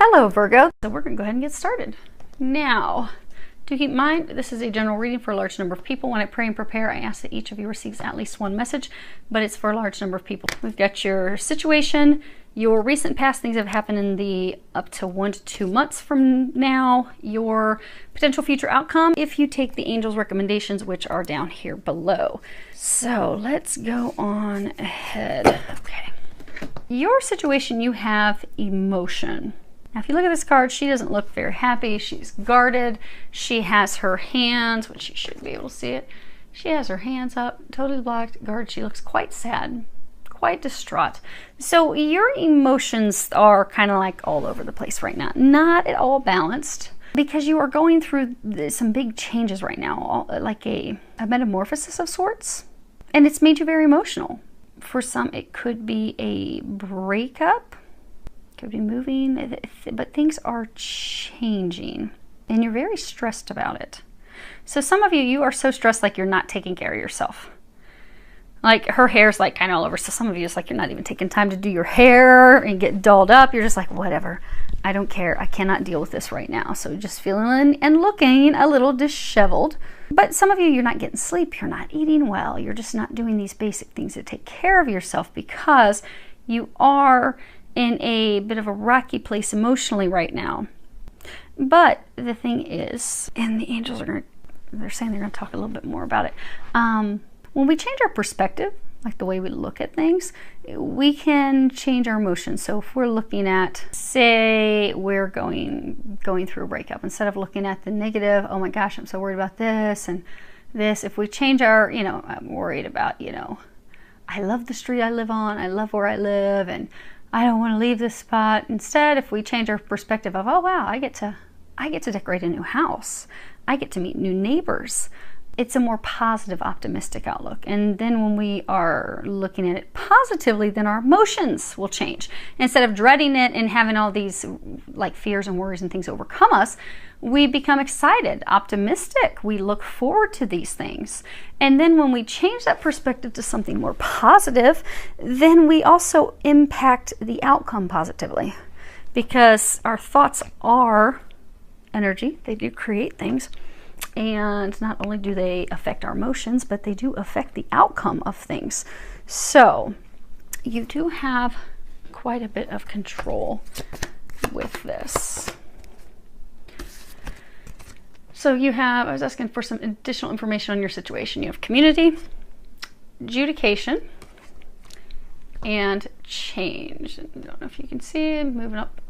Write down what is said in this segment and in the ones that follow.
Hello Virgo, so we're going to go ahead and get started. Now, do keep in mind, this is a general reading for a large number of people. When I pray and prepare, I ask that each of you receives at least one message, but it's for a large number of people. We've got your situation, your recent past things that have happened in the up to 1 to 2 months from now, your potential future outcome if you take the angels' recommendations, which are down here below. So let's go on ahead. Okay. Your situation, you have emotion. Now, if you look at this card, she doesn't look very happy. She's guarded. She has her hands, which you should be able to see it. She has her hands up, totally blocked, guarded. She looks quite sad, quite distraught. So your emotions are kind of like all over the place right now. Not at all balanced because you are going through some big changes right now, like a metamorphosis of sorts. And it's made you very emotional. For some, it could be a breakup. Could be moving, but things are changing and you're very stressed about it. So some of you are so stressed like you're not taking care of yourself. Like her hair's like kind of all over. So some of you, it's like you're not even taking time to do your hair and get dolled up. You're just like, whatever, I don't care. I cannot deal with this right now. So just feeling and looking a little disheveled. But some of you, you're not getting sleep. You're not eating well. You're just not doing these basic things to take care of yourself because you are in a bit of a rocky place emotionally right now. But the thing is, and the angels are they're saying they're going to talk a little bit more about it. When we change our perspective, like the way we look at things, we can change our emotions. So if we're looking at, say, we're going through a breakup, instead of looking at the negative, oh my gosh, I'm so worried about this and this, if we change our, I'm worried about, I love the street I live on, I love where I live, and I don't want to leave this spot. Instead, if we change our perspective of, oh wow, I get to decorate a new house. I get to meet new neighbors. It's a more positive, optimistic outlook. And then when we are looking at it positively, then our emotions will change. Instead of dreading it and having all these like fears and worries and things overcome us, we become excited, optimistic. We look forward to these things. And then when we change that perspective to something more positive, then we also impact the outcome positively. Because our thoughts are energy. They do create things. And not only do they affect our emotions, but they do affect the outcome of things. So you do have quite a bit of control with this. So you have, I was asking for some additional information on your situation. You have community, adjudication, and change. I don't know if you can see, moving up,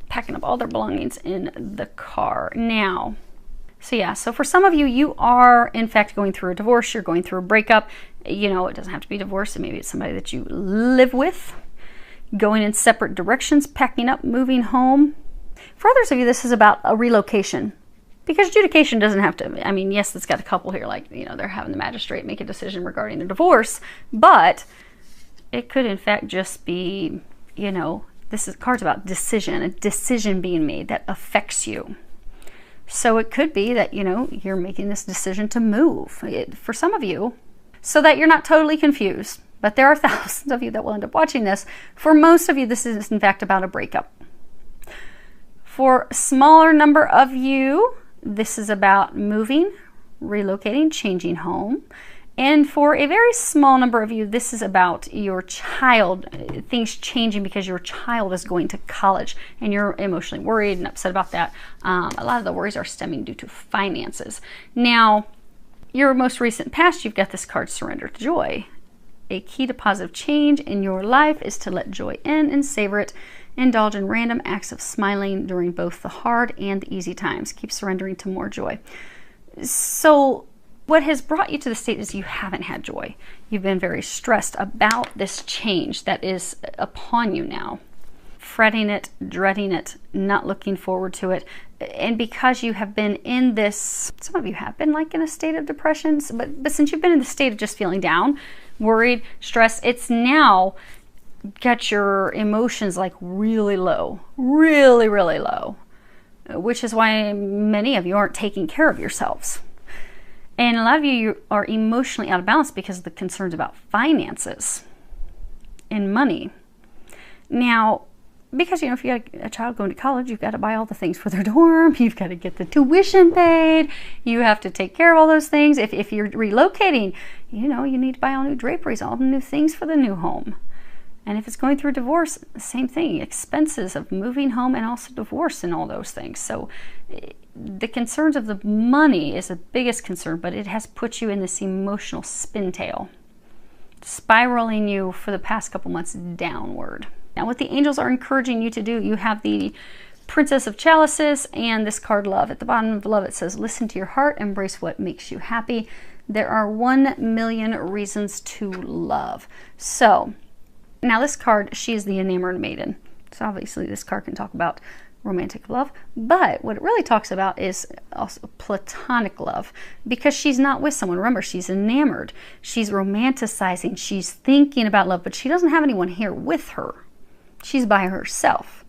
packing up all their belongings in the car. Now, so for some of you, you are in fact going through a divorce, you're going through a breakup. It doesn't have to be divorce, maybe it's somebody that you live with, going in separate directions, packing up, moving home. For others of you, this is about a relocation. Because adjudication doesn't have to, yes, it's got a couple here, like, they're having the magistrate make a decision regarding their divorce, but it could in fact just be, card's about decision, a decision being made that affects you. So it could be that, you're making this decision to move for some of you so that you're not totally confused. But there are thousands of you that will end up watching this. For most of you, this is in fact about a breakup. For a smaller number of you, this is about moving, relocating, changing home. And for a very small number of you, this is about your child, things changing because your child is going to college and you're emotionally worried and upset about that. A lot of the worries are stemming due to finances. Now, your most recent past, you've got this card, Surrender to Joy. A key to positive change in your life is to let joy in and savor it. Indulge in random acts of smiling during both the hard and the easy times. Keep surrendering to more joy. So what has brought you to the state is you haven't had joy. You've been very stressed about this change that is upon you now. Fretting it, dreading it, not looking forward to it. And because you have been in this, some of you have been like in a state of depression, but since you've been in the state of just feeling down, worried, stressed, it's now got your emotions like really low, really, really low, which is why many of you aren't taking care of yourselves. And a lot of you are emotionally out of balance because of the concerns about finances and money. Now, Because, if you got a child going to college, you've got to buy all the things for their dorm. You've got to get the tuition paid. You have to take care of all those things. If you're relocating, you need to buy all new draperies, all the new things for the new home. And if it's going through divorce, same thing. Expenses of moving home and also divorce and all those things. So the concerns of the money is the biggest concern, but it has put you in this emotional spin tail, spiraling you for the past couple months downward. Now, what the angels are encouraging you to do, you have the Princess of Chalices and this card, Love. At the bottom of Love, it says, listen to your heart, embrace what makes you happy. There are 1 million reasons to love. So, now this card, she is the enamored maiden. So obviously this card can talk about romantic love, but what it really talks about is also platonic love, because she's not with someone. Remember, she's enamored. She's romanticizing. She's thinking about love, but she doesn't have anyone here with her. She's by herself.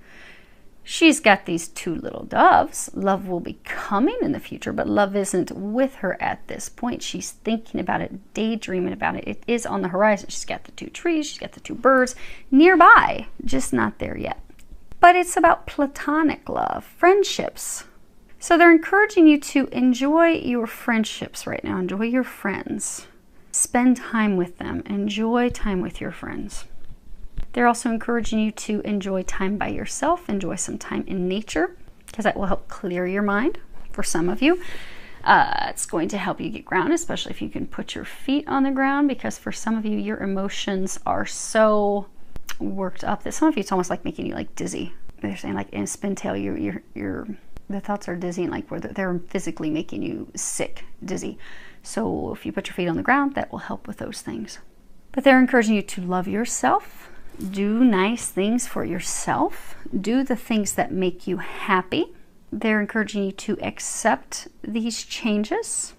She's got these 2 little doves. Love will be coming in the future, but love isn't with her at this point. She's thinking about it, daydreaming about it. It is on the horizon. She's got the 2 trees. She's got the 2 birds nearby, just not there yet. But it's about platonic love, friendships. So they're encouraging you to enjoy your friendships right now. Enjoy your friends. Spend time with them. Enjoy time with your friends. They're also encouraging you to enjoy time by yourself, enjoy some time in nature, because that will help clear your mind for some of you. It's going to help you get grounded, especially if you can put your feet on the ground, because for some of you, your emotions are so worked up that some of you, it's almost like making you like dizzy. They're saying like in a spin tail, the thoughts are dizzy, and like where they're physically making you sick, dizzy. So if you put your feet on the ground, that will help with those things. But they're encouraging you to love yourself. Do nice things for yourself. Do the things that make you happy. They're encouraging you to accept these changes.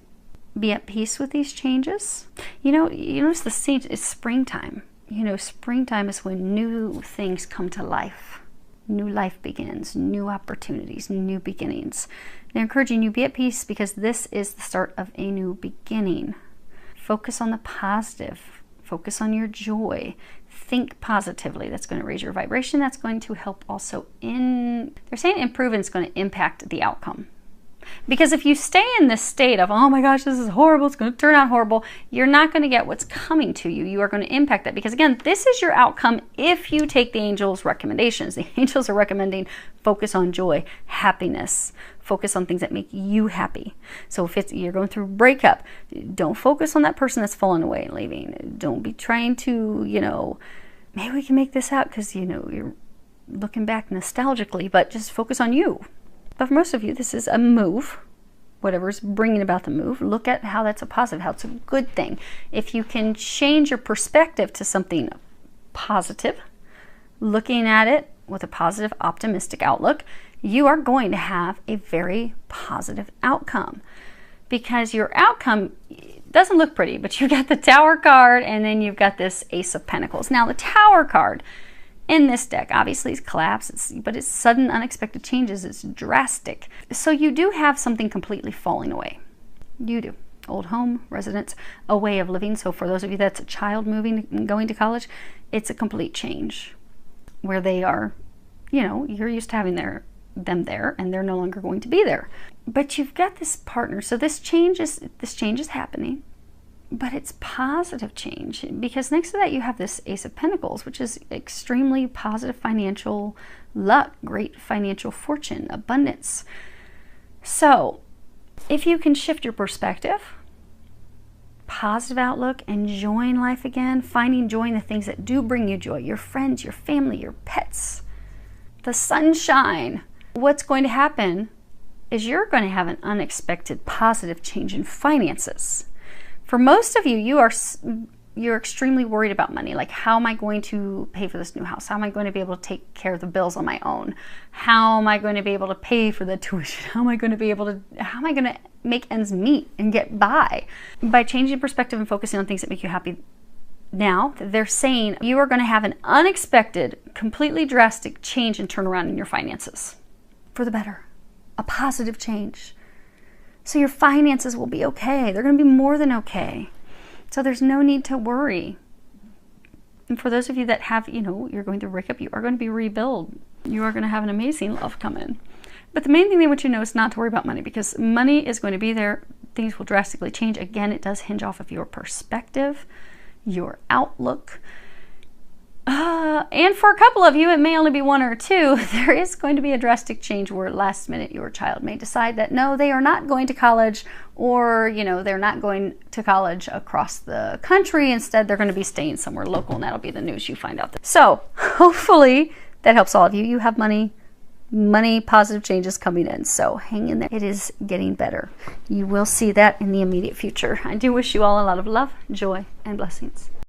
Be at peace with these changes. You notice the scene is springtime. Springtime is when new things come to life. New life begins, new opportunities, new beginnings. They're encouraging you to be at peace because this is the start of a new beginning. Focus on the positive. Focus on your joy. Think positively. That's going to raise your vibration. That's going to help also they're saying improve, and it's going to impact the outcome. Because if you stay in this state of, oh my gosh, this is horrible, it's going to turn out horrible, you're not going to get what's coming to you. You are going to impact that. Because again, this is your outcome if you take the angels' recommendations. The angels are recommending focus on joy, happiness, focus on things that make you happy. So if you're going through a breakup, don't focus on that person that's fallen away and leaving. Don't be trying to, maybe we can make this out because, you're looking back nostalgically, but just focus on you. But for most of you, this is a move. Whatever's bringing about the move, look at how that's a positive, how it's a good thing. If you can change your perspective to something positive, looking at it with a positive, optimistic outlook, you are going to have a very positive outcome. Because your outcome doesn't look pretty, but you've got the Tower card and then you've got this Ace of Pentacles. Now the Tower card in this deck obviously is collapse, but it's sudden, unexpected changes. It's drastic. So you do have something completely falling away. You do. Old home, residence, a way of living. So for those of you that's a child moving and going to college, it's a complete change where they are, you're used to having them there and they're no longer going to be there. But you've got this partner. So this change is happening. But it's positive change, because next to that you have this Ace of Pentacles, which is extremely positive financial luck, great financial fortune, abundance. So if you can shift your perspective, positive outlook, enjoying life again, finding joy in the things that do bring you joy, your friends, your family, your pets, the sunshine, what's going to happen is you're going to have an unexpected positive change in finances. For most of you, you're extremely worried about money. Like, how am I going to pay for this new house? How am I going to be able to take care of the bills on my own? How am I going to be able to pay for the tuition? How am I going to make ends meet and get by? By changing perspective and focusing on things that make you happy now, they're saying you are going to have an unexpected, completely drastic change and turnaround in your finances for the better. A positive change. So your finances will be okay. They're going to be more than okay. So there's no need to worry. And for those of you that have, you know, you're going through a breakup, you are going to be rebuilt. You are going to have an amazing love come in. But the main thing they want you to know is not to worry about money, because money is going to be there. Things will drastically change. Again, it does hinge off of your perspective, your outlook. And for a couple of you, it may only be one or two, there is going to be a drastic change where last minute your child may decide that no, they are not going to college, or, you know, they're not going to college across the country. Instead, they're going to be staying somewhere local, and that'll be the news you find out. So hopefully that helps all of you. You have money, positive changes coming in. So hang in there. It is getting better. You will see that in the immediate future. I do wish you all a lot of love, joy, and blessings.